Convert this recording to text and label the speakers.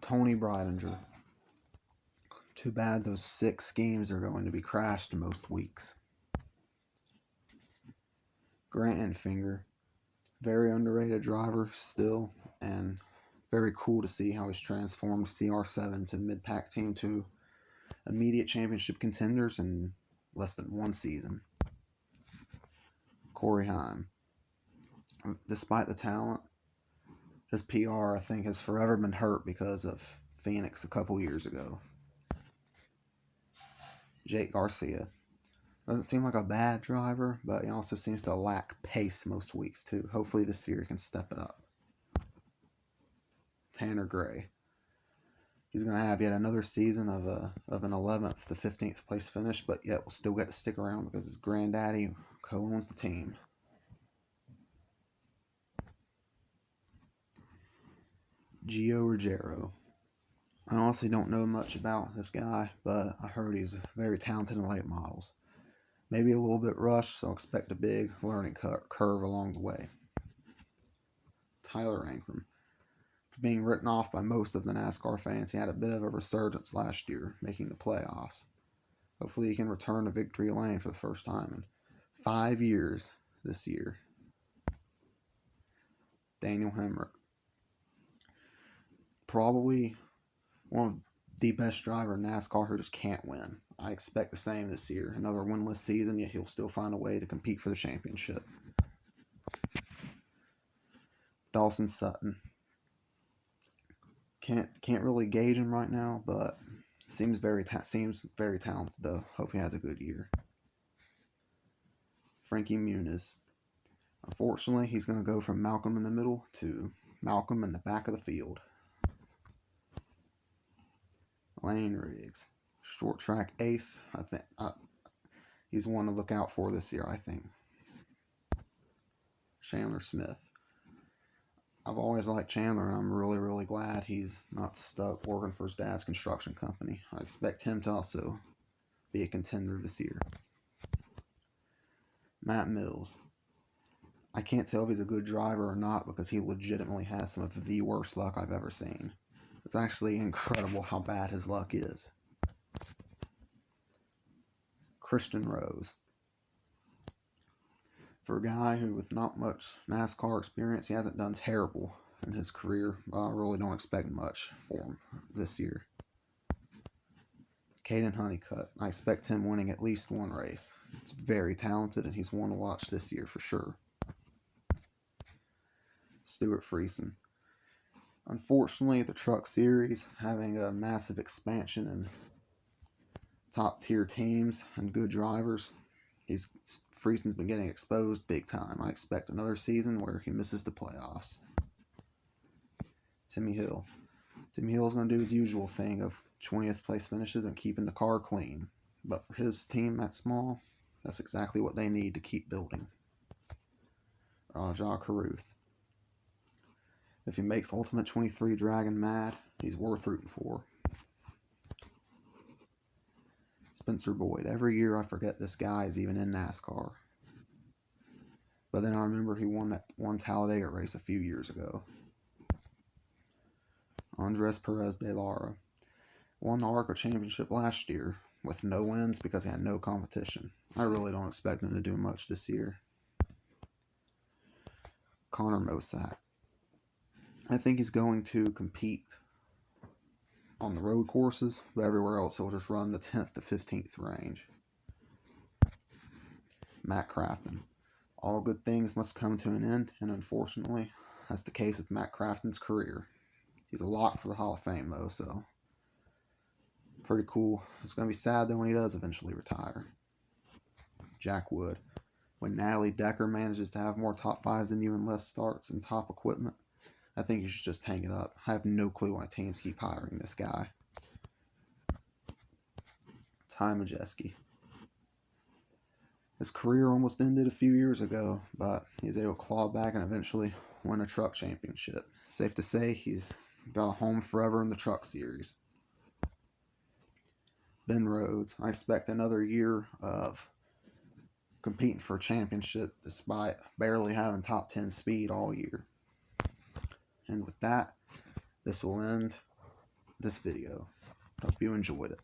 Speaker 1: Tony Breidinger. Too bad those 6 games are going to be crashed most weeks. Grant Enfinger. Very underrated driver still, and very cool to see how he's transformed CR7 to mid-pack team to immediate championship contenders in less than 1 season. Corey Heim. Despite the talent, his PR, I think, has forever been hurt because of Phoenix a couple years ago. Jake Garcia. Doesn't seem like a bad driver, but he also seems to lack pace most weeks too. Hopefully this year he can step it up. Tanner Gray. He's going to have yet another season of an 11th to 15th place finish, but yet will still get to stick around because his granddaddy co-owns the team. Gio Ruggiero. I honestly don't know much about this guy, but I heard he's very talented in late models. Maybe a little bit rushed, so expect a big learning curve along the way. Tyler Ankrum. For being written off by most of the NASCAR fans, he had a bit of a resurgence last year, making the playoffs. Hopefully he can return to victory lane for the first time in 5 years this year. Daniel Hemrick. Probably one of the best driver in NASCAR who just can't win. I expect the same this year. Another winless season, yet he'll still find a way to compete for the championship. Dawson Sutton. Can't really gauge him right now, but seems very talented though. Hope he has a good year. Frankie Muniz. Unfortunately, he's going to go from Malcolm in the middle to Malcolm in the back of the field. Lane Riggs. Short track ace. I think he's one to look out for this year, I think. Chandler Smith. I've always liked Chandler, and I'm really, really glad he's not stuck working for his dad's construction company. I expect him to also be a contender this year. Matt Mills. I can't tell if he's a good driver or not because he legitimately has some of the worst luck I've ever seen. It's actually incredible how bad his luck is. Christian Rose. For a guy who with not much NASCAR experience, he hasn't done terrible in his career. I really don't expect much for him this year. Caden Honeycutt. I expect him winning at least 1 race. He's very talented, and he's one to watch this year for sure. Stuart Friesen. Unfortunately, the Truck Series having a massive expansion in top-tier teams and good drivers. Friesen's been getting exposed big time. I expect another season where he misses the playoffs. Timmy Hill. Timmy Hill's going to do his usual thing of 20th place finishes and keeping the car clean. But for his team that small, that's exactly what they need to keep building. Rajah Caruth. If he makes Ultimate 23 Dragon mad, he's worth rooting for. Spencer Boyd. Every year I forget this guy is even in NASCAR. But then I remember he won that one Talladega race a few years ago. Andres Perez de Lara. Won the ARCA championship last year with no wins because he had no competition. I really don't expect him to do much this year. Connor Mosack. I think he's going to compete on the road courses, but everywhere else he'll just run the 10th to 15th range. Matt Crafton. All good things must come to an end, and unfortunately, that's the case with Matt Crafton's career. He's a lock for the Hall of Fame, though, so pretty cool. It's going to be sad, though, when he does eventually retire. Jack Wood. When Natalie Decker manages to have more top 5s than you and less starts and top equipment, I think you should just hang it up. I have no clue why teams keep hiring this guy. Ty Majeski. His career almost ended a few years ago, but he's able to claw back and eventually win a truck championship. Safe to say he's got a home forever in the Truck Series. Ben Rhodes. I expect another year of competing for a championship despite barely having top 10 speed all year. And with that, this will end this video. Hope you enjoyed it.